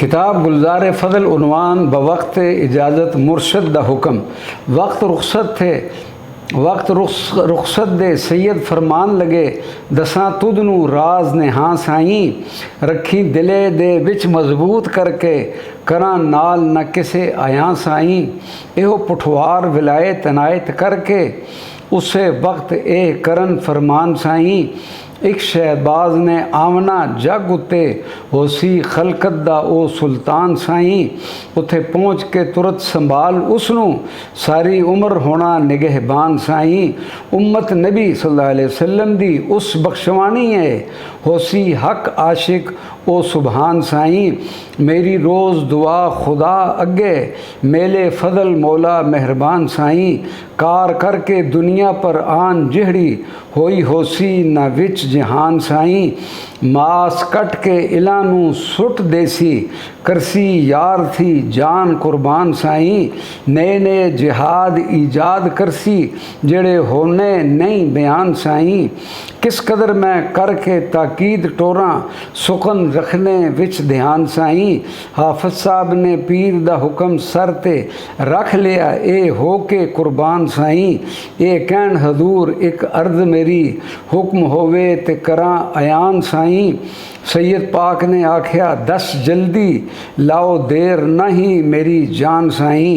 किताब गुलजार फजल उनवान बवक्त इजाज़त मुर्शद दा हुक्म वक्त रुखसत दे सैयद फरमान लगे दसां तुदनू राज ने हाँ साई रखी दिले दे विच मजबूत करके करा नाल न किसे आया साई एहो पुठवार विलायत इनायत करके उसे वक्त ए करन फरमान साई एक शहबाज ने आमना जग उत्ते होसी खलकत दा ओ सुल्तान साई उथे पहुँच के तुरत संभाल उसनू सारी उम्र होना निगहबान साई उम्मत नबी सल्लल्लाहु अलैहि वसल्लम दी उस बख्शवानी है होसी हक आशिक ओ सुबहान साई मेरी रोज़ दुआ खुदा अगे मेले फजल मौला मेहरबान साई कार करके दुनिया पर आन जिहड़ी होई होसी न विच जहान साई मास कट के इलानू सुट देसी करसी यार थी जान कुर्बान साई नए नए जिहाद ईजाद करसी जेड़े होने नहीं बयान साई किस कदर मैं करके ताकीद टोरा सुकन रखने विच ध्यान साई हाफिज साहब ने पीर दा हुक्म सर ते रख लिया ए हो के कुर्बान साई ए कहन हजूर एक अर्ज मेरी हुक्म होवे ते करा अयान साई सैयद पाक ने आख्या दस जल्दी लाओ देर नहीं मेरी जान साई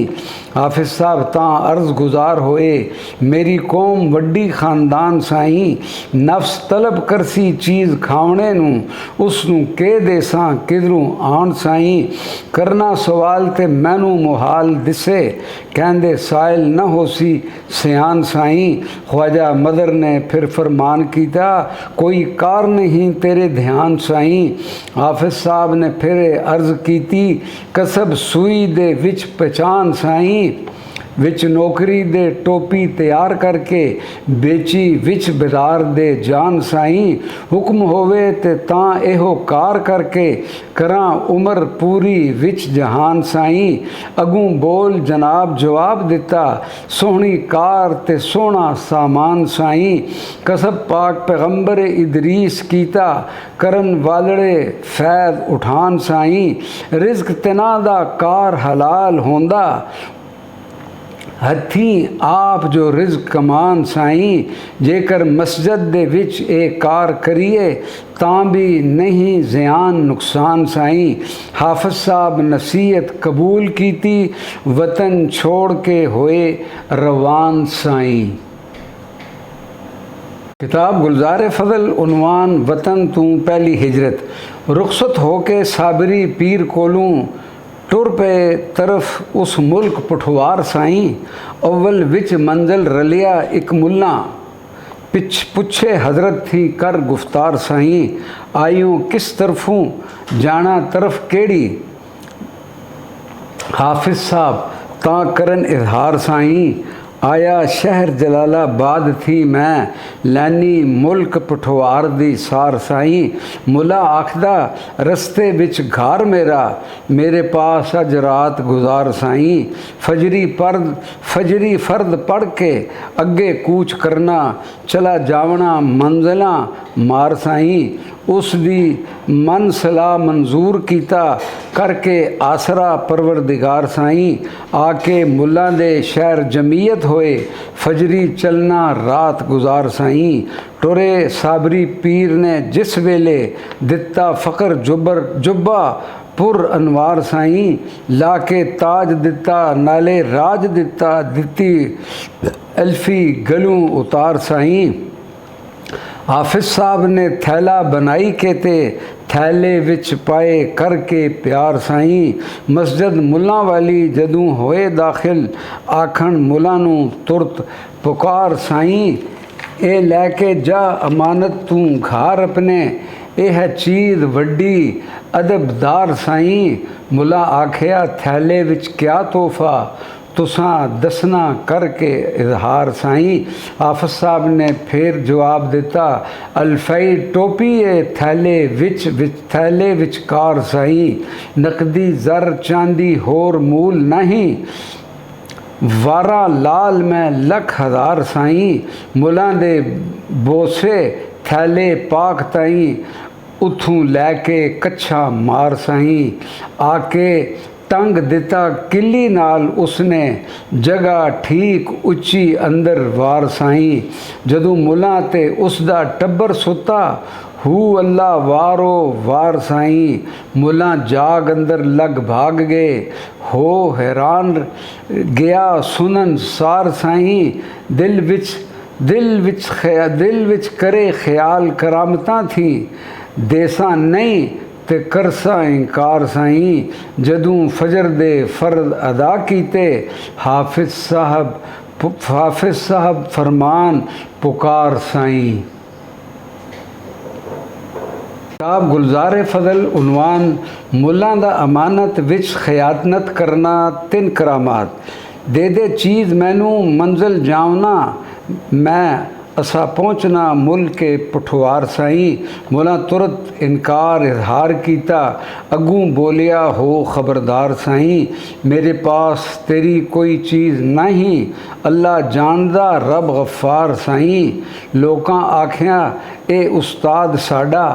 हाफिज साहब तां अर्ज गुजार होए मेरी कौम वड्डी खानदान साई नफ्स तलब करसी चीज़ खावणे नू उसनू के देसां किधरों आन साई करना सवाल ते मैनू मुहाल दिसे कहंदे साइल न होसी सियान साई ख्वाजा मदर ने फिर फरमान कीता कोई कार नहीं तेरे ध्यान साई हाफिज साहब ने फिर अर्ज कीती कसब सुई दे विच पहचान साई विच नौकरी दे टोपी तैयार करके बेची विच बिदार दे जान साई हुक्म होवे ते तां एहो कार करके करा उम्र पूरी विच जहान साई अगू बोल जनाब जवाब दिता सोहनी कार ते सोहना सामान साई कसब पाक पैगंबर इदरीस कीता करन वालड़े फैद उठान साई रिज़्क तना दा कार हलाल होंदा हथी आप जो रिज़्क कमान साई जेकर मस्जिद दे विच ए कार करिए तां भी नहीं ज़ियान नुकसान साई हाफिज साहब नसीहत कबूल कीती वतन छोड़ के होए रवान साई किताब गुलजार फजल उनवान वतन तू पहली हिजरत रुखसत होके साबरी पीर कोलूं टुर पे तरफ उस मुल्क पुठवार साई अव्वल विच मंजिल रलिया एक मुल्ला पुछे हजरत थी कर गुफ्तार साई आयूँ किस तरफों जाना तरफ केड़ी हाफिज साहब ता करन इजहार साई आया शहर जलालाबाद थी मैं लैनी मुल्क पठवार दी सार साई मुला आखदा रस्ते विच घर मेरा मेरे पास अज रात गुजार साई फजरी फर्द पढ़ के अगे कूच करना चला जावना मंजिला मार साई उस दी मन सलाह मंजूर कीता करके आसरा परवरदिगार साई आके मुल्ला दे शहर जमीयत होए फजरी चलना रात गुजार साई टुरे साबरी पीर ने जिस वेले दिता फ़कर जुब्बा पुर अनवार साई लाके ताज दिता नाले राज दिता दिती अल्फी गलूं उतार साई हाफिज साहब ने थैला बनाई के ते थैले विच पाए करके प्यार साई मस्जिद मुल्ला वाली जदूं होए दाखिल आखन मुला नू तुरत पुकार साई ए लैके जा अमानत तू घर अपने ए है चीज़ वड्डी अदबदार साई मुला आखिया थैले विच क्या तोहफा तुसां दसना करके इजहार साई हाफिज साहब ने फिर जवाब दिता अल्फई टोपी थैले विच कार साई नकदी जर चांदी होर मूल नहीं वारा लाल में लख हज़ार साई मुला दे बोसे थैले पाक ताई उथों लैके कच्छा मार साईं आके टंग दिता किली नाल उसने जगह ठीक उच्ची अंदर वार साईं जदों मुलां ते उसदा टब्बर सुता हू अल्लाह वारो वार साईं मुलां जाग अंदर लग भाग गए हो हैरान गया सुनन सार साईं दिल विच करे ख्याल करामतां थी देसा नहीं ते करसा इनकार साईं जदों फजर दे फर्द अदा कीते हाफिज साहब फरमान पुकार साईं। किताब गुलजार फजल उनवान मुल्लां दा अमानत विच खयानत करना 3 करामात दे चीज़ मैनू मंजिल जावना मैं असा पहुँचना मुल्क के पठवार साईं मुला तुरत इनकार इजहार किया अगूं बोलिया हो खबरदार साईं मेरे पास तेरी कोई चीज़ नहीं अल्लाह जानदा रब गफ्फार साईं लोकां आखिया ए उस्ताद साडा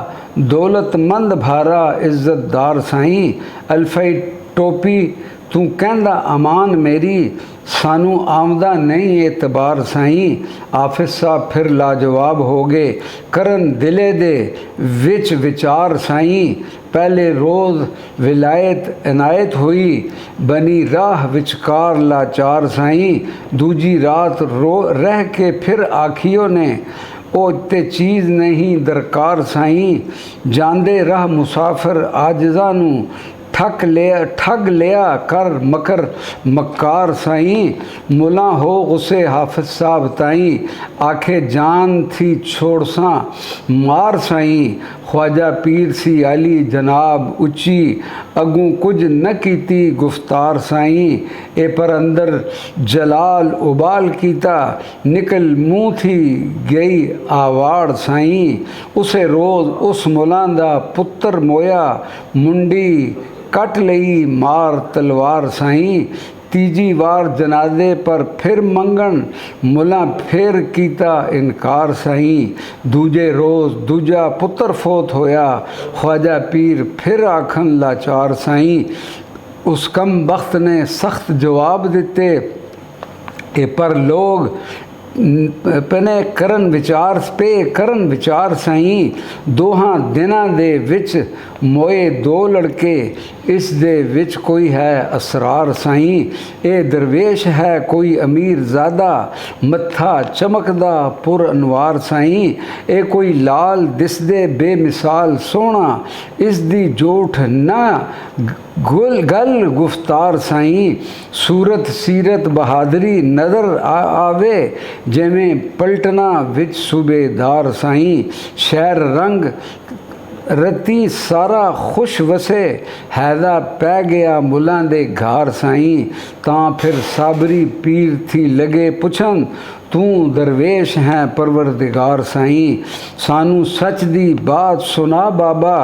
दौलतमंद भारा इज्जतदार साईं अल्फई टोपी तू कहंदा अमान मेरी सानू आमदा नहीं एतबार साईं आफिस साहब फिर लाजवाब हो गए करन दिले दे विच विचार साईं पहले रोज़ विलायत इनायत हुई बनी राह विचकार लाचार साईं दूजी रात रह के फिर आखियों ने ओ ते चीज़ नहीं दरकार साईं जांदे राह मुसाफिर आजिज़ा नू ठग लिया कर मकर मक्कार साईं मुला हो गुस्से हाफिज साहब ताईं आखे जान थी छोड़सा मार साईं ख्वाजा पीर सी अली जनाब उच्ची अगूं कुछ न कीती गुफ्तार साईं ए पर अंदर जलाल उबाल कीता निकल मुँह थी गई आवाड़ साईं उसे रोज़ उस मुलां दा पुत्र मोया मुंडी कट लई मार तलवार साईं तीजी बार जनाजे पर फिर मंगन मुला फिर कीता इनकार साईं दूजे रोज़ दूजा पुत्र फोत होया ख्वाजा पीर फिर आखन लाचार साईं उस कम बख्त ने सख्त जवाब दिते ए पर लोग पे करन विचार साईं दोहां दिनां दे विच मोए 2 लड़के इस दे विच कोई है असरार साईं ए दरवेश है कोई अमीर ज़ादा मत्था चमकदा पुर अनवार साईं ए कोई लाल दिसदे बेमिसाल सोहना इस दी जोठ ना गल गुफ्तार साईं सूरत सीरत बहादरी नज़र आवे जिवें पलटना विच सूबेदार साईं शहर रंग रती सारा खुश वसे हैदा पै गया मुलां दे घार साईं तां फिर साबरी पीर थी लगे पुछन तू दरवेश हैं परवरदिगार साईं सानू सच दी बात सुना बाबा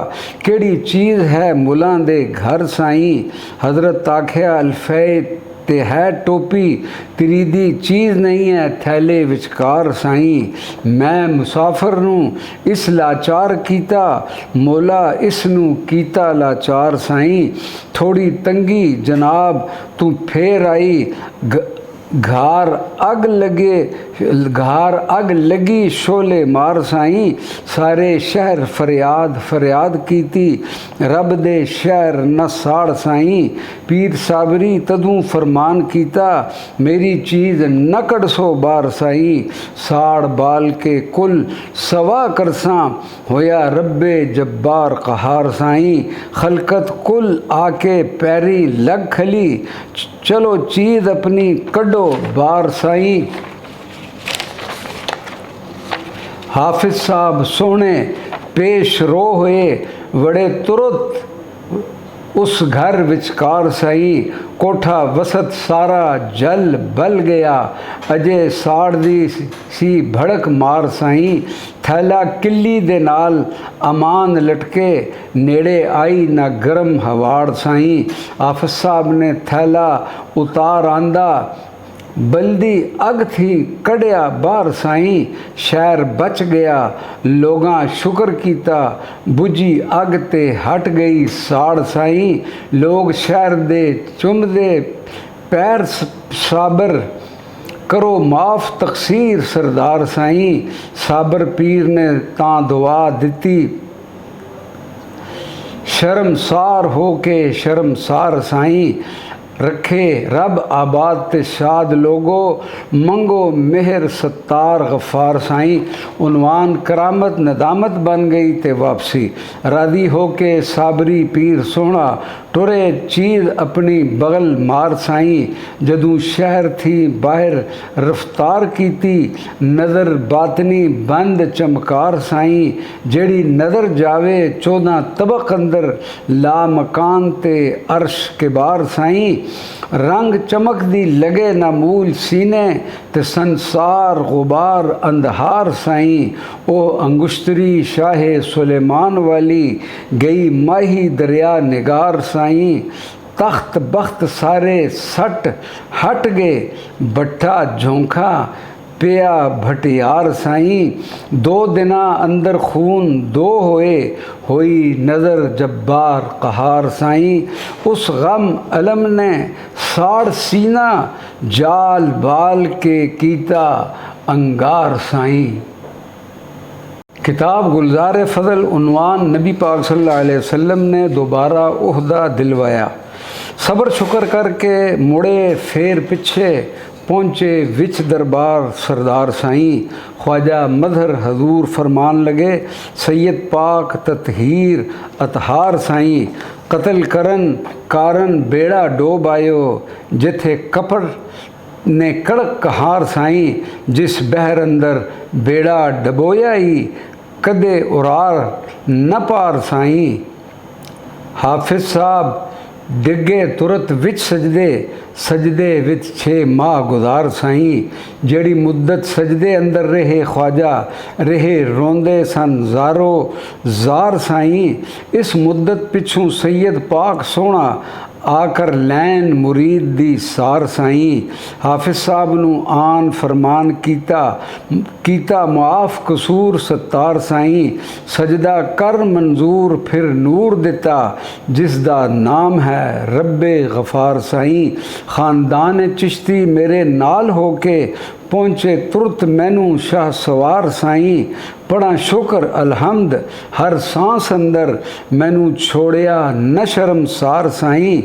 केड़ी चीज़ है मुलां दे घर साईं हजरत आख्या अल्फे ते है टोपी त्रीदी चीज़ नहीं है थैले विचकार साईं मैं मुसाफिर नू इस लाचार कीता मोला इस नू कीता लाचार साईं थोड़ी तंगी जनाब तू फेर आई घार अग लगी शोले मार साईं सारे शहर फरियाद कीती रब दे शहर न साड़ साईं पीर साबरी तदूं फरमान कीता मेरी चीज़ न कड़सो बार साईं साड़ बाल के कुल सवा करसां होया रब्बे जब्बार कहार साईं खलकत कुल आके पैरी लग खली चलो चीज़ अपनी कड्डो बार साईं हाफिज साहब सोने पेश रो हुए बड़े तुरंत उस घर विचकार साईं कोठा वसत सारा जल बल गया अजय साड़ दी सी भड़क मार साईं थैला किली दे नाल अमान लटके नेड़े आई ना गर्म हवाड़ साईं हाफिज साहब ने थैला उतार आंदा बल्दी अग थी कढ़िया बाहर साईं, शहर बच गया लोगां शुक्र कीता, बुझी अग ते हट गई साड़ साईं, लोग शहर दे चुमदे पैर साबर, करो माफ़ तकसीर सरदार साईं। साबर पीर ने तां दुआ दिती, शर्मसार हो के शर्मसार साईं, रखे रब आबाद ते शाद लोगो, मंगो मेहर सत्तार गफ़ार साईं। उन्वान करामत नदामत बन गई ते वापसी, रादी हो के साबरी पीर सोहना, टुरे चीज़ अपनी बगल मार साईं। जदू शहर थी बाहर रफ्तार कीती, नज़र बातनी बंद चमकार साईं, जेड़ी नज़र जावे 14 तबक अंदर, ला मकान ते अर्श के बार साईं। रंग चमकदी लगे ना मूल सीने, ते संसार गुबार अंधहार साईं। ओ अंगुश्तरी शाहे सुलेमान वाली, गई माही दरिया निगार साईं। तख्त बख्त सारे सट हट गए, बट्ठा झोंका पिया भटियार साईं। 2 दिना अंदर खून 2 होए, होई नज़र जब्बार कहार साईं। उस गम अलम ने साड़ सीना, जाल बाल के कीता अंगार साईं। किताब गुलजार फजल, उन्वान नबी पाक सल्लल्लाहु अलैहि वसल्लम ने दोबारा उहदा दिलवाया। सब्र शुक्र करके मुड़े फिर पीछे पहुँचे विच दरबार सरदार साईं। ख्वाजा मजहर हजूर फरमान लगे, सैयद पाक ततहीर अतहार साईं, कत्ल करन कारण बेड़ा डोब आयो, जिथे कपड़ ने कड़क कहार साईं। जिस बहर अंदर बेड़ा डबोया ही, कदे उरार न पार साईं। हाफिज साहब डिगे तुरत विच सजदे, सजदे विच 6 माह गुजार साईं। जड़ी मुद्दत सजदे अंदर रहे ख्वाजा, रहे रोंदे सन ज़ारो ज़ार साईं। इस मुद्दत पिछों सैयद पाक सोहना, आकर लैन मुरीद दी सार साईं। हाफिज साहब नू आन फरमान कीता मुआफ़ कसूर सत्तार साईं। सजदा कर मंजूर फिर नूर दिता, जिसदा नाम है रब्बे गफ़ार साईं। ख़ानदान चिश्ती मेरे नाल होके, पहुँचे तुरत मैनू शाह सवार साईं। पढ़ा शुक्र अलहमद हर सांस अंदर, मैनू छोड़िया न शर्मसार साईं।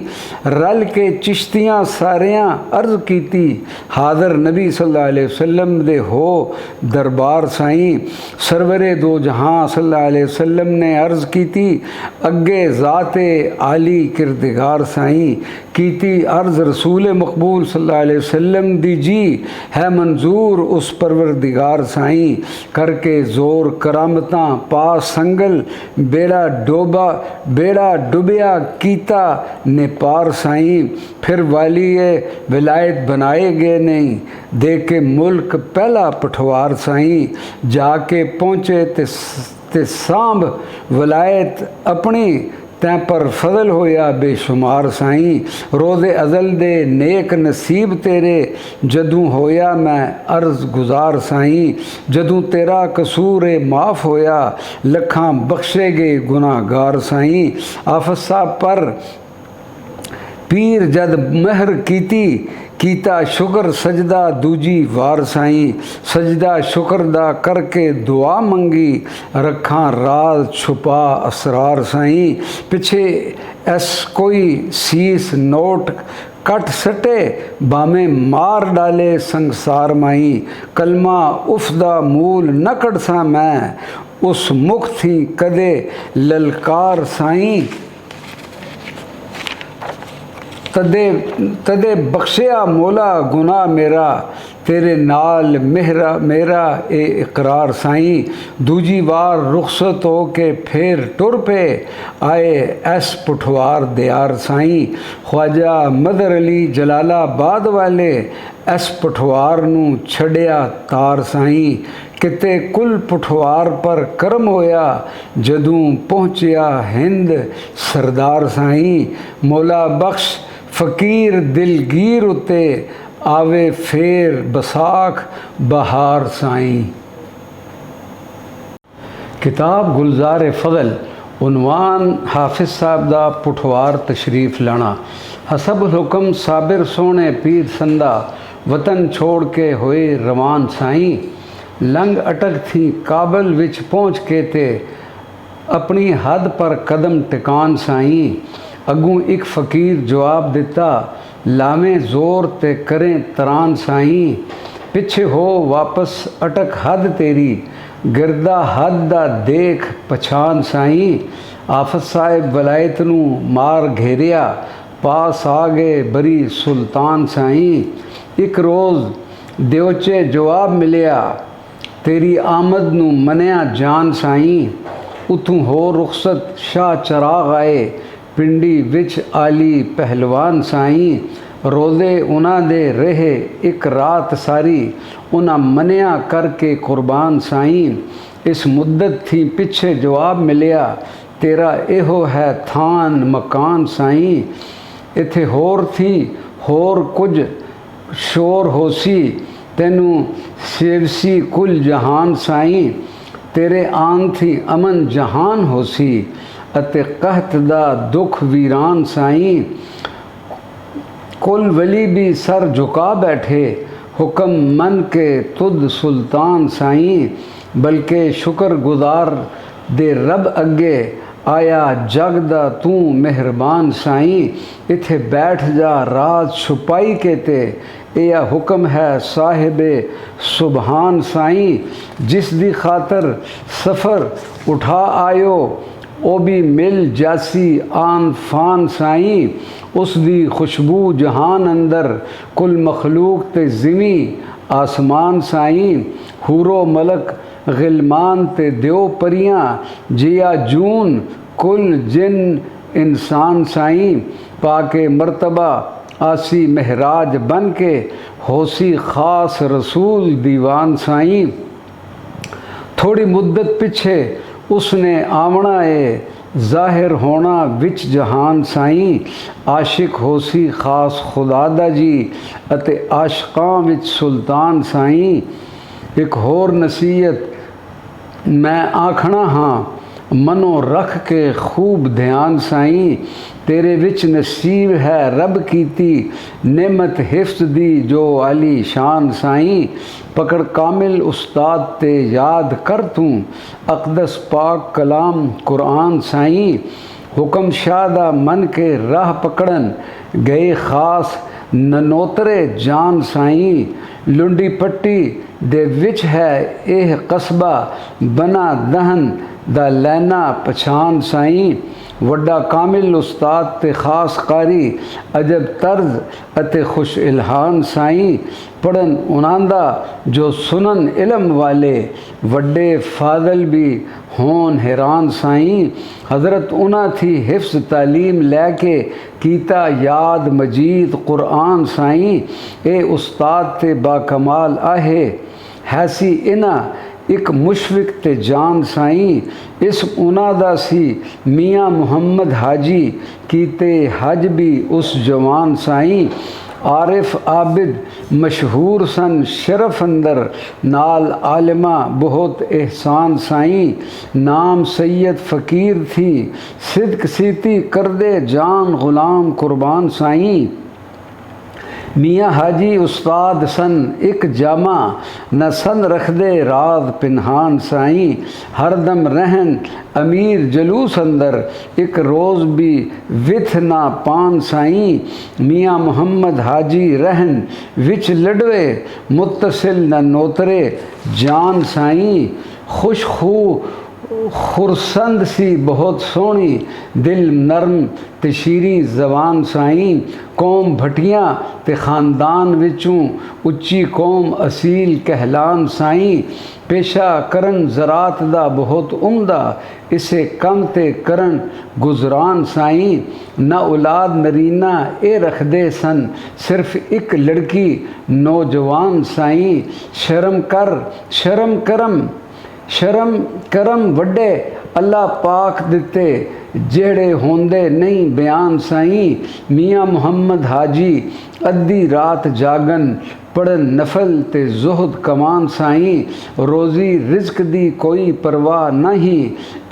रल के चिश्तियाँ सारियाँ अर्ज़ कीती, हाज़र नबी सल्लल्लाहु अलैहि वसल्लम दे हो दरबार साईं। सरवरे दो जहां सल्लल्लाहु अलैहि वसल्लम ने अर्ज़ कीती, अगे ज़ाते आली किरदगार साईं। कीती अर्ज़ रसूल मकबूल सल्लल्लाहु अलैहि वसल्लम दी जी, है मंजूर उस परवरदिगार साईं। करके जोर करामतां पा संगल, बेड़ा डुबिया कीता ने पार साईं। फिर वालिए विलायत बनाए गए नहीं, दे के मुल्क पहला पठवार साईं। जाके पहुँचे ते सांभ विलायत अपनी, तैं पर फजल होया बेशुमार साईं। रोज़े अज़ल दे नेक नसीब तेरे, जदूं होया मैं अर्ज़ गुजार साईं। जदूं तेरा कसूर माफ़ होया, लखां बख्शे गए गुनाहगार साईं। आफत साहब पर पीर जद महर कीता शुक्र सजदा दूजी वार साईं। सजदा शुक्र दा करके दुआ मंगी, रखां राज छुपा असरार साईं। पिछे ऐस कोई सीस नोट कट सटे, बामे मार डाले संसार माई। कलमा उफदा मूल न कड़सा मैं, उस मुख थी कदे ललकार साईं। तदे बख्शिया मौला गुनाह मेरा, तेरे नाल मेरा ए इकरार साईं। दूजी बार रुखसत हो के फिर टुर पे, आए ऐस पुठवार दियार साईं। ख्वाजा मदर अली जलालाबाद वाले, ऐस पुठवार नू छड़िया तार साईं। किते कुल पुठवार पर करम होया, जदूं पहुँचिया हिंद सरदार साईं। मौला बख्श फ़कीर दिलगीर उते, आवे फेर बसाख बहार साईं। किताब गुलजार फजल उनवान हाफिज साहब दा पुठवार तशरीफ लाना। हसब हुक्म साबिर सोने पीर संदा वतन छोड़ के होए रवान साईं। लंघ अटक थी काबल विच पहुँच के ते अपनी हद पर कदम टिकान साईं। अगू एक फ़कीर जवाब दिता लावें जोर ते करें तरान साईं। पिछे हो वापस अटक हद तेरी गिरदा हद दा देख पछान साईं। आफत साहिब वलायत नू मार घेरिया पास आ गए बरी सुल्तान साईं। एक रोज़ देवचे जवाब मिलिया तेरी आमद नू मनिया जान साईं। उतों हो रुखसत शाह चराग आए पिंडी विच आली पहलवान साईं। रोज़े उन्हां दे रहे एक रात सारी उन्हां मनिया करके कुर्बान साईं। इस मुद्दत थी पिछे जवाब मिलिया तेरा एहो है थान मकान साईं। इथे होर थी होर कुछ शोर होसी तेनू सेवसी कुल जहान साईं। तेरे आन थी अमन जहान होसी अते कहत दा दुख वीरान साईं। कुल वली भी सर झुका बैठे हुक्म मन के तुद सुल्तान साईं। बल्कि शुक्र गुजार दे रब अगे आया जग दा तू मेहरबान साईं। इथे बैठ जा राज छुपाई के ते यह हुक्म है साहिबे सुबहान साईं। जिस दी खातर सफ़र उठा आयो ओ भी मिल जासी आन फान साईं। उस दी खुशबू जहान अंदर कुल मखलूक ते ज़िमी आसमान साईं। हूरो मलक गिलमान ते देव परियां जिया जून कुल जिन इंसान साईं। पाके मर्तबा आसी महराज बन के होसी ख़ास रसूल दीवान साईं। थोड़ी मुद्दत पीछे उसने आवना ए ज़ाहिर होना विच जहान साईं। आशिक होसी ख़ास खुदादा जी अते आशिकां विच सुल्तान साईं। एक होर नसीहत मैं आखना हाँ मनो रख के खूब ध्यान साईं। तेरे विच नसीब है रब कीती नेमत हिफ्ज़ दी जो आली शान साईं। पकड़ कामिल उस्ताद ते याद कर तूं अक़दस पाक कलाम कुरान साईं। हुक्म शादा मन के राह पकड़न गए ख़ास ननोतरे जान साईं। लुंडी पट्टी दे विच है एह कस्बा बना दहन दा लैना पछान साईं। वड्डा कामिल उस्ताद ते ख़ास कारी अजब तर्ज अते खुश इल्हान साईं। पढ़न उनांदा जो सुनन इल्म वाले वड्डे फादल भी होन हैरान साईं। हज़रत उना थी हिफ्ज़ तालीम लैके कीता याद मजीद कुरान साईं। ए उस्ताद ते बाकमाल आहे हैसी इना एक मुशफिक ते जान साईं। इस उना दा सी मियाँ मुहम्मद हाजी कीते हज भी उस जवान साईं। आरिफ आबिद मशहूर सन शरफ अंदर नाल आलिमा बहुत एहसान साईं। नाम सैयद फ़कीर थी सिद्क सीती कर दे जान ग़ुलाम कुर्बान साईं। मियाँ हाजी उस्ताद सन एक जामा न सन रख दे राज पिनहान साईं। हरदम रहन अमीर जलूस अंदर एक रोज़ भी विथ ना पान साईं। मियाँ मोहम्मद हाजी रहन विच लडवे मुत्तसिल न नोतरे जान साईं। खुश खू खुरसंद सी बहुत सोहनी दिल नरम ते शीरी जबान साईं। कौम भटियां ते ख़ानदान विचों उच्ची कौम असील कहलान साईं। पेशा करन ज़रात दा बहुत उम्दा इसे कम ते करन गुजरान साईं। न औलाद नरीना ए रखदे सन सिर्फ एक लड़की नौजवान साईं। शर्म करम वड्डे अल्लाह पाक दिते जेड़े होंदे नहीं बयान साईं। मियाँ मुहम्मद हाजी अद्धी रात जागन पढ़न नफल ते जुहद कमान साईं। रोज़ी रिज़्क दी कोई परवाह नहीं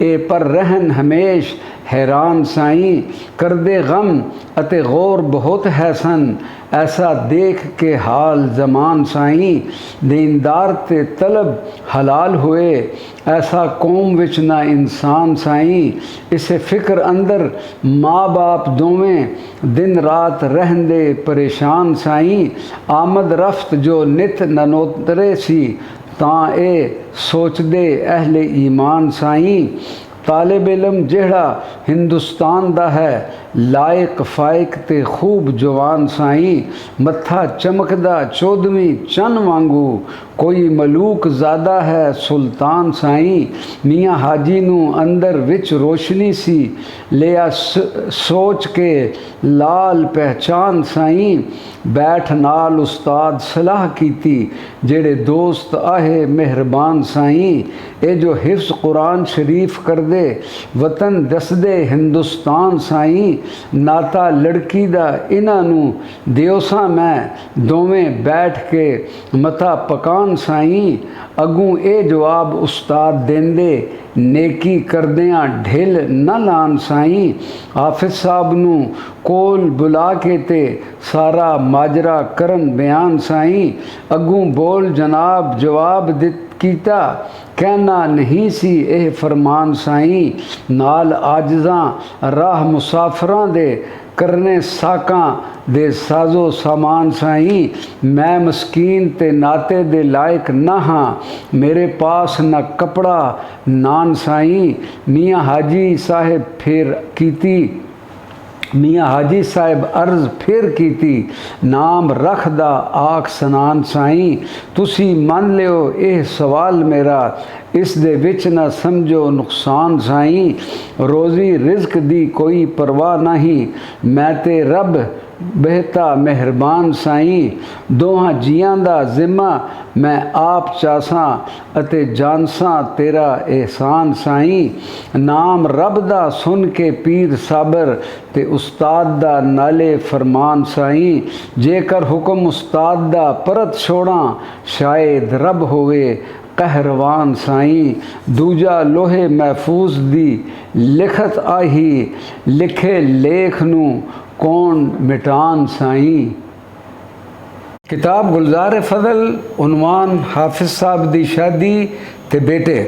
ए पर रहन हमेश हैरान साईं। करदे गम अते गौर बहुत है सन ऐसा देख के हाल जमान साईं। दीनदार ते तलब हलाल हुए ऐसा कौम विच ना इंसान साईं। इसे फिक्र अंदर माँ बाप दोवें दिन रात रहंदे परेशान साईं। आमद रफ्त जो नित ननोतरे सी तां ए सोचदे अहले ईमान साईं। तालिब इलम जेड़ा हिंदुस्तान दा है लायक फायक ते खूब जवान साईं। मत्था चमकदा 14वीं चन वांगू कोई मलूक ज़्यादा है सुल्तान साईं। मियाँ हाजी नू अंदर विच रोशनी सी लिया सोच के लाल पहचान साईं। बैठ नाल उस्ताद सलाह कीती जेड़े दोस्त आहे मेहरबान साईं। ए जो हिफ्स कुरान शरीफ कर दे वतन दसदे हिंदुस्तान साईं। नाता लड़की दा इन्हां नू दियोसा मैं दोवें बैठ के मथा पकान साईं। अगू ए जवाब उस्ताद देंदे नेकी करदियां ढिल न लान साईं। हाफिज साहब नू कोल बुला के ते सारा माजरा करन बयान साईं। अगू बोल जनाब जवाब दित कीता कहना नहीं सी एह फरमान साईं। नाल आजज़ां राह मुसाफरां दे करने साकां दे साजो सामान साईं। मैं मस्कीन ते नाते दे लायक ना हाँ मेरे पास न कपड़ा नान साईं। मियाँ हाजी साहिब फिर कीती मियाँ हाजी साहिब अर्ज़ फिर कीती नाम रखदा आख सनान साईं। तुसी मन लियो एह सवाल मेरा इस दे विच ना समझो नुकसान साईं। रोज़ी रिज़्क दी कोई परवाह नहीं मैं ते रब बेहता मेहरबान साईं। दोहां जियां दा जिम्मा मैं आप चासां अते जानसां तेरा एहसान साईं। नाम रब दा सुन के पीर साबर ते उस्ताद दा नाले फरमान साईं। जेकर हुक्म उस्ताद दा परत छोड़ां शायद रब होवे कहरवान साईं। दूजा लोहे महफूज दी लिखत आही लिखे लेख नू कौन मिटान साईं। किताब गुलजार फजल उन्वान हाफिज साहब दी शादी ते बेटे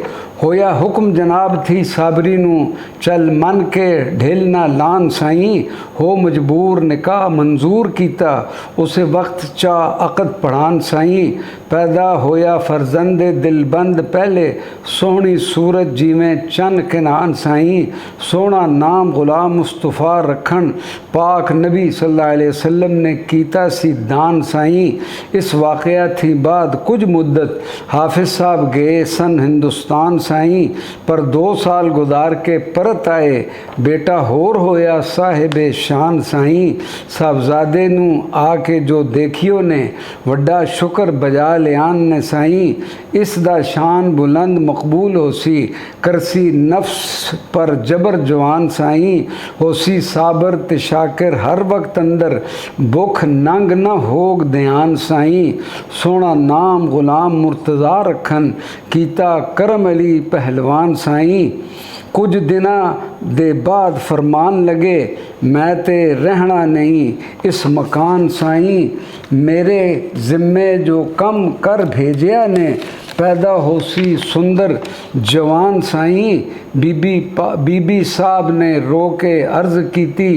होया हुक्म जनाब थी साबरी नू चल मन के ढिल ना लान साईं। हो मजबूर निकाह मंजूर कीता उस वक्त चा अकद पढ़ान साईं। पैदा होया फरजंद दिलबंद पहले सोहनी सूरत जिमें चन किनान साईं। सोहना नाम गुलाम मुस्तफ़ा रखन पाक नबी सल्लल्लाहु अलैहि वसल्लम ने कीता सी दान साईं। इस वाक़या थी बाद कुछ मुद्दत हाफिज साहब गए सन हिंदुस्तान साईं। पर 2 साल गुजार के परत आए बेटा होर होया साहिब शान साईं। साहबजादे नू आके जो देखियो ने वड्डा शुक्र बजा लियान ने साईं। इस दा शान बुलंद मकबूल होसी करसी नफ्स पर जबर जवान साईं। होसी साबर ते शाकिर हर वक्त अंदर भुख नंग न होग ध्यान साईं। सोना नाम गुलाम मुर्तज़ा रखन कीता करम अली पहलवान साईं। कुछ दिना दे बाद फरमान लगे मैं ते रहना नहीं इस मकान साईं। मेरे ज़िम्मे जो कम कर भेजिया ने पैदा होसी सुंदर जवान साईं। बीबी साहब ने रो के अर्ज़ कीती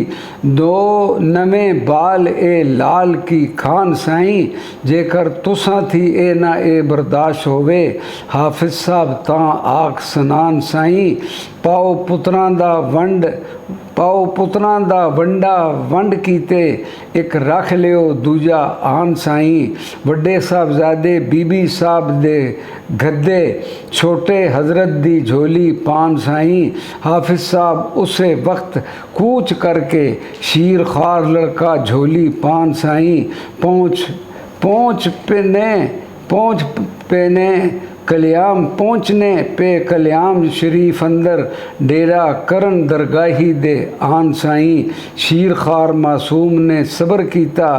2 नवें बाल ए लाल की खान साईं। जेकर तुसां थी ए ना ए बर्दाश्त होवे हाफिज साहब तां आख सनान साईं। पाओ पुत्रां दा वंडा वंड कीते एक रख लियो दूजा आन साईं। वड्डे साहबजादे बीबी साहब दे गद्दे छोटे हजरत दी झोली पान साईं। हाफिज साहब उसे वक्त कूच करके शीर ख्वार लड़का झोली पान साईं। पहुँच पेने कल्याम पहुँचने पे कल्याम शरीफ अंदर डेरा करन दरगाही दे आन साईं। शीर खार मासूम ने सबर कीता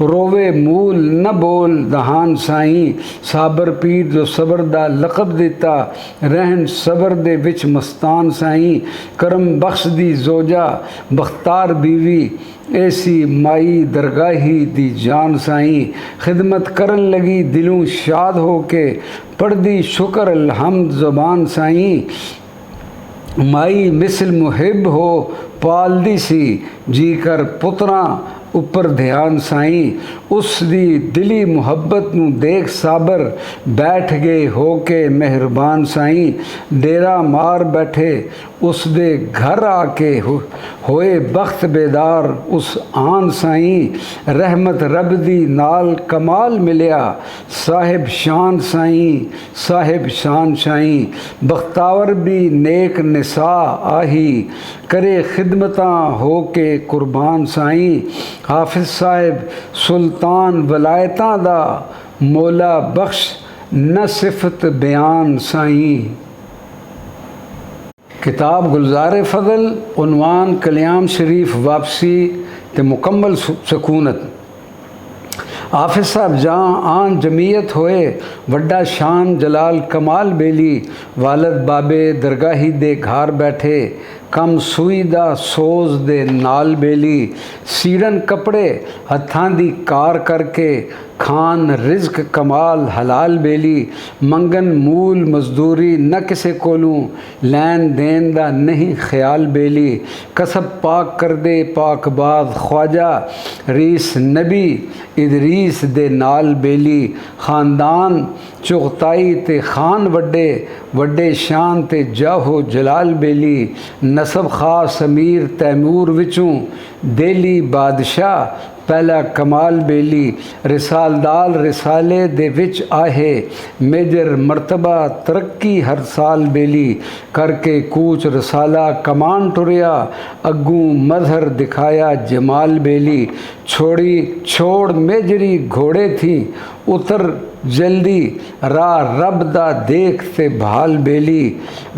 रोवे मूल न बोल दहान साईं। साबर पीर जो सबर दा लकब दिता रहन सबर दे विच मस्तान साईं। करम बख्श दी जोजा बख्तार बीवी ऐसी माई दरगाही दी जान साईं। खिदमत करन लगी दिलों शाद होके पढ़ दी शुक्र अल्हम्द ज़ुबान साईं। माई मिसल मुहिब हो पाल दी सी जी कर पुत्रा उपर ध्यान साईं। उस दी दिली मुहब्बत नू देख साबर बैठ गए होके मेहरबान साईं। डेरा मार बैठे उस दे घर आके होए बख्त बेदार उस आन साईं। रहमत रब दी नाल कमाल मिलिया साहिब शान साईं साहिब शान साईं। बख्तावर भी नेक निसा आही करे खिदमतां होके कुर्बान साईं। हाफिज साहिब सुल्तान वलायतां दा मौला बख्श न सिफत बयान साईं। किताब गुलजार फजल उन्वान कल्याम शरीफ वापसी ते मुकम्मल सकूनत। हाफिज साहब जहाँ आन जमीयत होए वड्डा शान जलाल कमाल बेली वालद बाबे दरगाही दे घर बैठे कम सूई दा सोज दे नाल बेली। सीड़न कपड़े हत्थां दी कार करके खान रिज़्क कमाल हलाल बेली। मंगन मूल मजदूरी न किसे कोलूं लैन देन दा नहीं ख्याल बेली। कसब पाक कर दे पाकबाज ख्वाजा रीस नबी इदरीस दे नाल बेली। ख़ानदान चुगताई ते खान वड्डे वड्डे शान ते जाहो जलाल बेली। नसब खास अमीर तैमूर विचों दिल्ली बादशाह पहला कमाल बेली। रिसालदार रिसाले दे विच आहे मेजर मर्तबा तरक्की हर साल बेली। करके कूच रसाला कमान टुरिया अग्गू मजहर दिखाया जमाल बेली। छोड़ मेजरी घोड़े थी उतर जल्दी राह रब दा देख ते भाल बेली।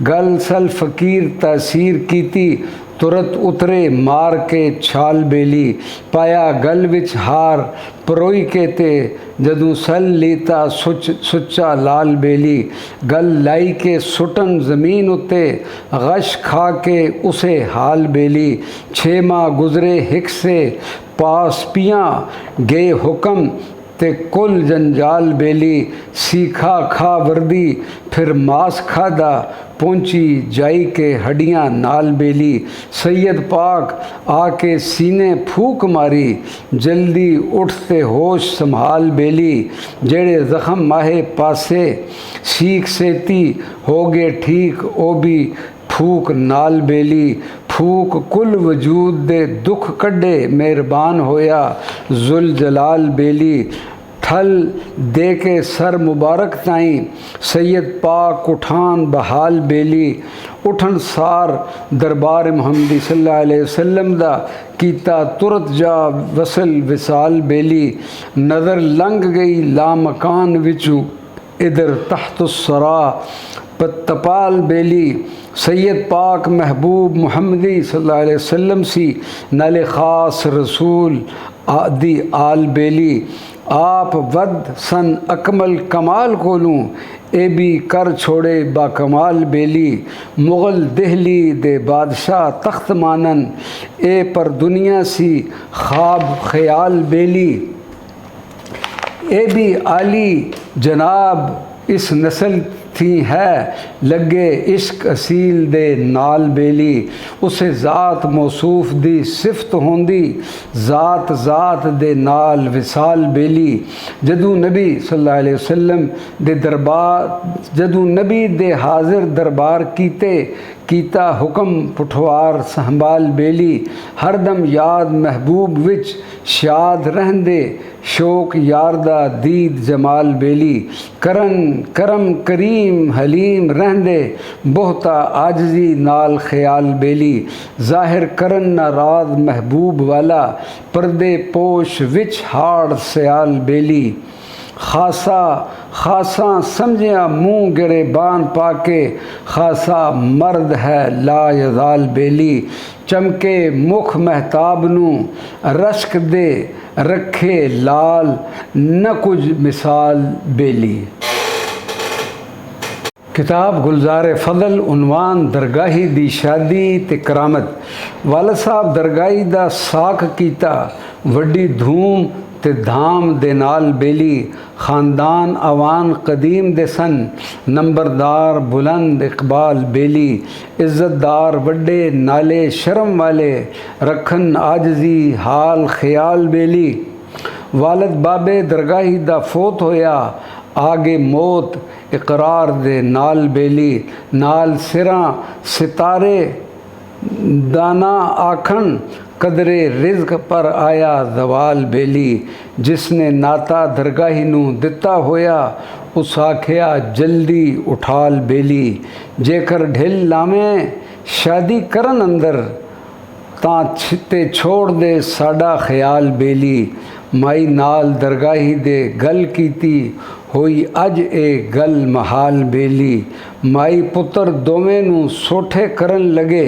गल सल फकीर तासीर कीती तुरत उतरे मार के छाल बेली। पाया गल विच हार परोई के ते जदू सल लीता सुच्चा लाल बेली। गल लाई के सुटन ज़मीन उत्ते गश खा के उसे हाल बेली। 6 माह गुजरे हिक से पास पियाँ गए हुक्म ते कुल जंजाल बेली। सीखा खा वर्दी फिर मांस खादा पहुँची जाई के हड्डियाँ नाल बेली। सैयद पाक आके सीने फूक मारी जल्दी उठते होश संभाल बेली। जेड़े ज़ख़म माहे पासे सीख सेती हो गए ठीक ओ भी फूक नाल बेली। फूक कुल वजूद दे दुख कड्डे मेहरबान होया जुल जलाल बेली। ठल दे के सर मुबारक ताईं सैयद पाक उठान बहाल बेली। उठन सार दरबार मुहम्मदी सल्लल्लाहु अलैहि वसल्लम दा कीता तुरत जा वसल विसाल बेली। नज़र लंघ गई लामकान विचू इधर तहतुस्सरा तपाल बेली। सैयद पाक महबूब मुहम्मदी सल्लल्लाहु अलैहि वसल्लम सी नाले ख़ास रसूल आदि आल बेली। आप वद सन अकमल कमाल कोलूं ए भी कर छोड़े बाकमाल बेली। मुग़ल दिहली दे बादशाह तख्त मानन ए पर दुनिया सी ख्वाब ख्याल बेली। ए भी आली जनाब इस नस्ल थी है लगे इश्क असील दे नाल बेली। उसे ज़ात मौसूफ दी सिफत होंदी ज़ात ज़ात दे नाल विसाल बेली। जदू नबी सल्लल्लाहु अलैहि वसल्लम दे दरबार जदू नबी दे हाजिर दरबार कीता हुक्म पुठवार संभाल बेली। हरदम याद महबूब विच शाद रहंदे शौक यारदा दीद जमाल बेली। करम करीम हलीम रहंदे बहुता आजजी नाल ख्याल बेली। ज़ाहिर करन ना राज महबूब वाला पर्दे पोश विच हाड़ सयाल बेली। खासा खासा समझिया मुँह गिरेबान पाके, खासा मर्द है ला यज़ाल बेली। चमके मुख महताब नू रश्क दे रखे लाल, न कुछ मिसाल बेली। किताब गुलजार फजल, उनवान दरगाही दी शादी ते करामत। वालद साहब दरगाही दा साक कीता, वड्डी धूम ते धाम दे नाल बेली। खानदान आवान कदीम दे सन, नंबरदार बुलंद इकबाल बेली। इज़्ज़तदार वड्डे नाले शर्म वाले, रखन आजजी हाल ख्याल बेली। वालद बाबे दरगाही दा फोत होया, आगे मौत इकरार दे नाल बेली। नाल सिरां सितारे दाना आखन, कदरे रिज़्क पर आया जवाल बेली। जिसने नाता दरगाही नू दिता होया, उस आखिया जल्दी उठाल बेली। जेकर ढिल लावें शादी करन अंदर, तां ते छोड़ दे साडा ख्याल बेली। माई नाल दरगाही दे गल कीती, होई अज ए गल महाल बेली। माई पुत्र दोवें नू सोठे करन लगे,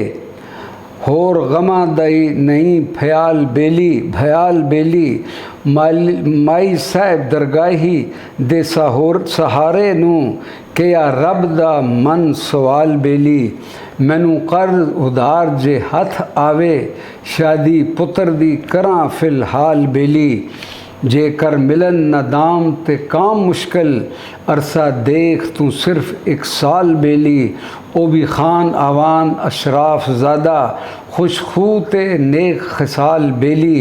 होर गमा दई नहीं भयाल बेली। माई साहब दरगाही दे सहारे नू किया रब दा मन सवाल बेली। मैनू कर्ज उधार जे हथ आवे, शादी पुत्र दी करां फिलहाल बेली। जेकर मिलन न दाम ते काम मुश्किल, अरसा देख तू सिर्फ एक साल बेली। ओ भी खान आवान अशराफ ज़ादा, खुशखू ते नेक खसाल बेली।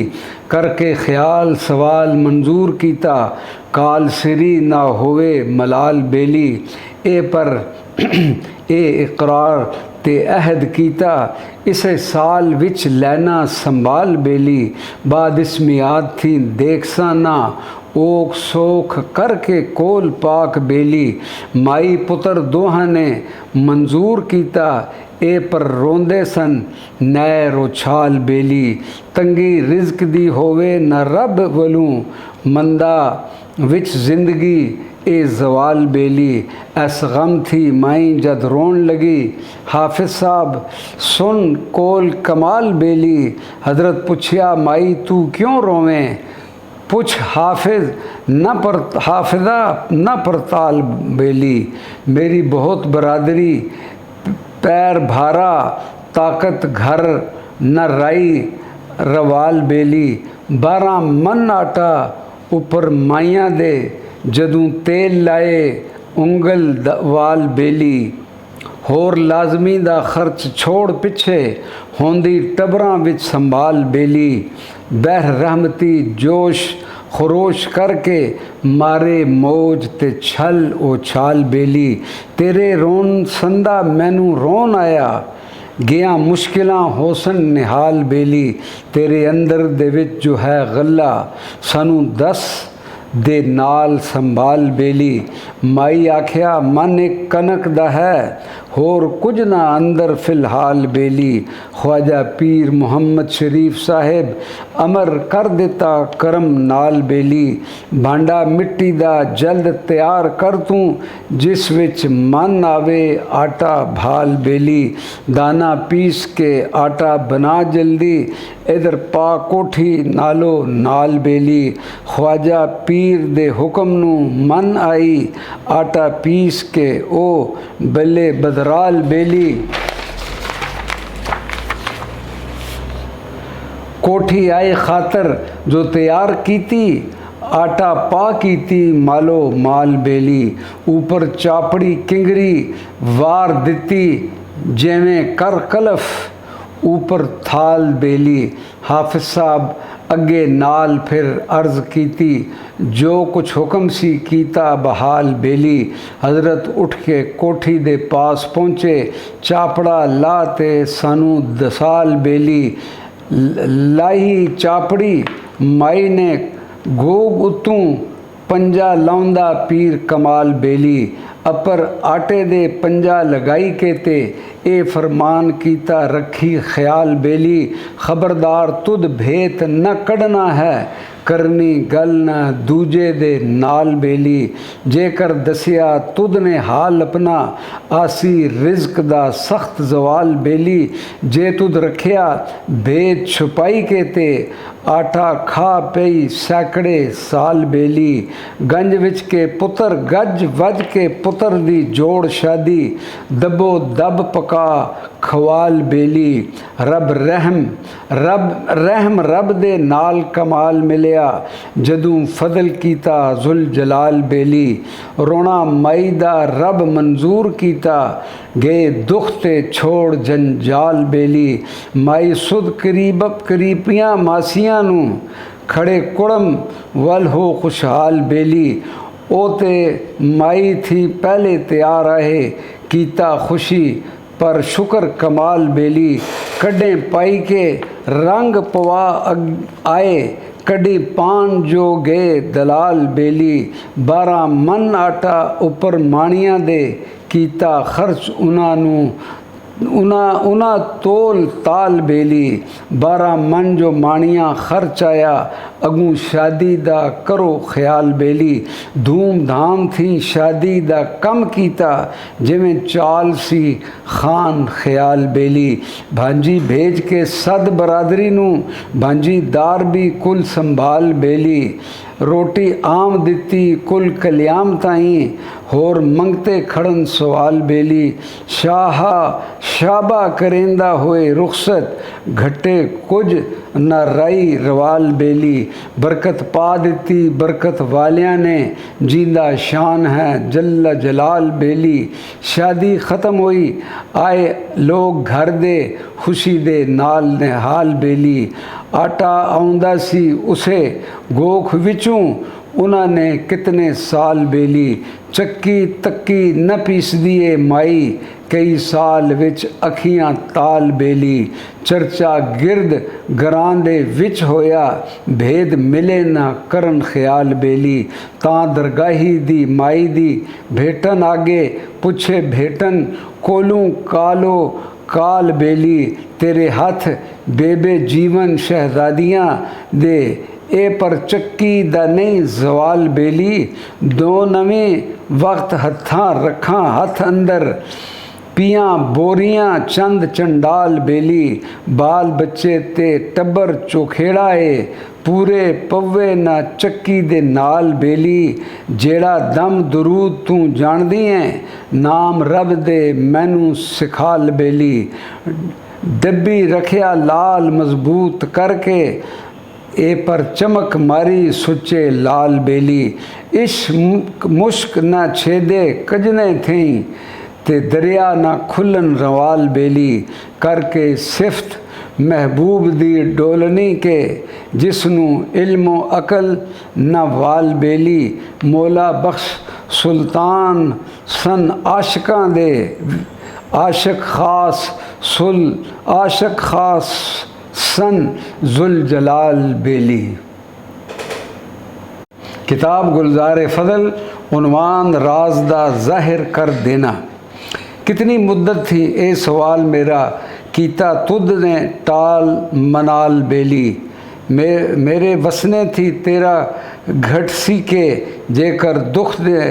करके ख्याल सवाल मंजूर कीता, काल सिरी ना होवे मलाल बेली। ए पर ए इकरार ते अहद कीता, इसे साल विच लैना संभाल बेली। बाद इस मियाद थी देखसा ना, ओक सोख करके कोल पाक बेली। माई पुत्र दोहां ने मंजूर कीता, ए पर रोंदे सन नैर उछाल बेली। तंगी रिज़्क दी होवे न रब वलूं, मंदा विच जिंदगी ए जवाल बेली। ऐस गम थी माई जद रोन लगी, हाफिज साहब सुन कोल कमाल बेली। हजरत पुछया माई तू क्यों रोवें, पुछ हाफिज हाफिजा न परताल बेली। मेरी बहुत बरादरी पैर भारा, ताकत घर न राई रवाल बेली। 12 मन आटा उपर माइया दे, जदों तेल लाए उंगल वाल बेली। होर लाजमी दा खर्च छोड़ पिछे, होंदी टबरां विच संभाल बेली। बहर रहमती जोश खरोश करके, मारे मौज ते छल ओ छाल बेली। तेरे रोन संदा मैनू रोन आया, गया मुश्किलां होसन निहाल बेली। तेरे अंदर दे विच जो है गल्ला, सानू दस दे नाल संभाल बेली। माई आख्या मन एक कनक दा है, होर कुछ ना अंदर फिलहाल बेली। ख्वाजा पीर मुहम्मद शरीफ साहिब अमर कर दिता करम नाल बेली। भांडा मिट्टी दा जल्द तैयार कर तूं, जिस विच मन आवे आटा भाल बेली। दाना पीस के आटा बना जल्दी, इधर पा कोठी नालो नाल बेली। ख्वाजा पीर दे हुक्म नू मन आई, आटा पीस के ओ बल्ले बदराल बेली। कोठी आई खातर जो तैयार कीती, आटा पा कीती मालो माल बेली। ऊपर चापड़ी किंगरी वार दिती, जिवें कर कलफ ऊपर थाल बेली। हाफिज साहब अगे नाल फिर अर्ज कीती, जो कुछ हुक्म सी कीता बहाल बेली। हजरत उठ के कोठी दे पास पहुँचे, चापड़ा ला ते सानू दसाल बेली। लाही चापड़ी माई ने गोग उत्तों, पंजा लाउंदा पीर कमाल बेली। अपर आटे दे पंजा लगाई के ते ए फरमान कीता रखी ख्याल बेली। खबरदार तुद भेत न कढ़ना है, करनी गल ना दूजे दे नाल बेली। जेकर दसिया तुद ने हाल अपना आसी रिज़्क दा सख्त जवाल बेली। जे तुद रखिया भेद छुपाई के ते आटा खा पई सैकड़े साल बेली। गंज विच के पुत्र गज वज के पुत्र दी जोड़ शादी दबो दब पका खवाल बेली। रब रहम दे नाल कमाल मिलिया जदों फजल कीता जुल जलाल बेली। रोना माई दा रब मंजूर कीता गए दुख ते छोड़ जंजाल बेली। माई सुध करीबियां मासियां नू खड़े कुड़म वल हो खुशहाल बेली। ओ ते माई थी पहले तैयार आहे कीता खुशी पर शुक्र कमाल बेली। कड्डे पाई के रंग पवा आए कड़ी पान जो गए दलाल बेली। 12 मन आटा उपर माणियां दे कीता खर्च उना तोल ताल बेली। 12 मन जो माणियां खर्च आया अगू शादी दा करो ख्याल बेली। धूम धाम थी शादी दा कम कीता जिमें चाल सी खान ख्याल बेली। भांजी भेज के सद बरादरी नू भांजी दार भी कुल संभाल बेली। रोटी आम दिती कुल कल्याम ताई होर मंगते खड़न सवाल बेली। शाबा करेंदा होए रुखसत घटे कुछ न राई रवाल बेली। बरकत पा दिती बरकत वालियां ने जिंदा शान है जल्ला जलाल बेली। शादी ख़त्म हुई आए लोग घर दे खुशी दे नाल निहाल बेली। आटा आउंदा सी उसे गोख विचों उन्होंने कितने साल बेली। चक्की तक्की न पीसदी ए माई कई साल विच अखियां ताल बेली। चर्चा गिरद घरां दे विच होया भेद मिले ना करन ख्याल बेली। तां दरगाही दी माई दी भेटन आगे पुछे भेटन कोलू कालो काल बेली। तेरे हथ बेबे जीवन शहजादियां दे ए पर चक्की दा नहीं जवाल बेली। दो नवें वक्त हत्थां रखां हथ अंदर पियां बोरियां चंद चंडाल बेली। बाल बच्चे ते टब्बर चोखेड़ा ए पूरे पवे ना चक्की दे नाल बेली। जेड़ा दम दरूद तू जानदी है नाम रब दे मैनू सिखाल बेली। डब्बी रखिया लाल मजबूत करके ए पर चमक मारी सुचे लाल बेली। इश्क मुश्क ना छेदे कजने थी ते दरिया ना खुलन रवाल बेली। करके सिफ्त महबूब दी डोलनी के जिसनू इल्मो अकल न वाल बेली। मौला बख्श सुल्तान सन आशिकां दे आशिक खास सन जुल जलाल बेली। किताब गुलजार फजल उन्वान राज दा ज़ाहिर कर देना। कितनी मुद्दत थी ए सवाल मेरा कीता तुद ने टाल मनाल बेली। मेरे वसने थी तेरा घट सी के जेकर दुख दे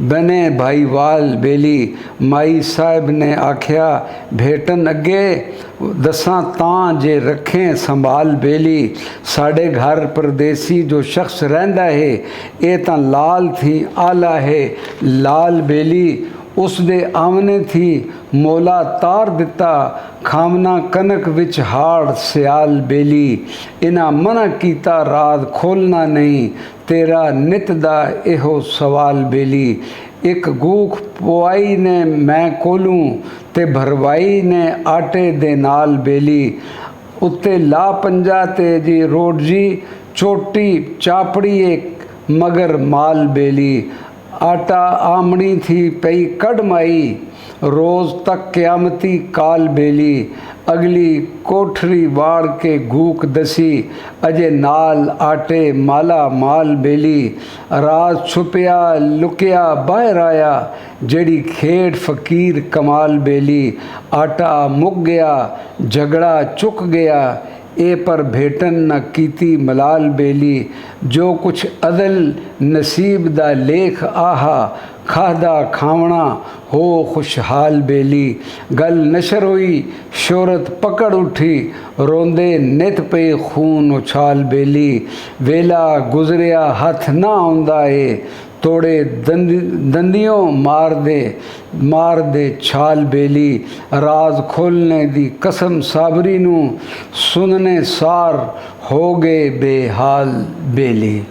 बने भाईवाल बेली। माई साहिब ने आख्या भेटन अगे दसां तां जे रखें संभाल बेली। साढ़े घर परदेसी जो शख्स रहिंदा है ये तां लाल थी आला है लाल बेली। उस दे आमने थी मौला तार दिता खामना कनक विच हाड़ सियाल बेली। इना मना कीता रात खोलना नहीं तेरा नित दा एहो सवाल बेली। एक गूख पवाई ने मैं कोलूं ते भरवाई ने आटे दे नाल बेली। उत्ते ला पंजा ते जी रोड जी चोटी चापड़ी एक मगर माल बेली। आटा आमड़ी थी पई कड़माई रोज़ तक क्यामती काल बेली। अगली कोठरी वाड़ के घूक दसी अजे नाल आटे माला माल बेली। राज छुपया लुकिया बाहर आया जड़ी खेड़ फकीर कमाल बेली। आटा मुक गया झगड़ा चुक गया ए पर भेटन न कीती मलाल बेली। ਜੋ ਕੁਛ ਅਦਲ ਨਸੀਬ ਦਾ ਲੇਖ ਆਹਾ ਖਾਦਾ ਖਾਵਣਾ ਹੋ ਖੁਸ਼ਹਾਲ ਬੇਲੀ ਗੱਲ ਨਸ਼ਰ ਹੋਈ ਸ਼ੋਹਰਤ ਪਕੜ ਉੱਠੀ ਰੋਂਦੇ ਨਿਤ ਪਏ ਖੂਨ ਉਛਾਲ ਬੇਲੀ ਵੇਲਾ ਗੁਜ਼ਰਿਆ ਹੱਥ ਨਾ ਆਉਂਦਾ ਏ ਤੋੜੇ ਦੰदियों ਮਾਰ ਦੇ ਛਾਲ ਬੇਲੀ ਰਾਜ਼ ਖੋਲ੍ਹਣੇ ਦੀ ਕਸਮ ਸਾਬਰੀ ਨੂੰ ਸੁਣਨੇ ਸਾਰ ਹੋ ਗਏ ਬੇਹਾਲ ਬੇਲੀ।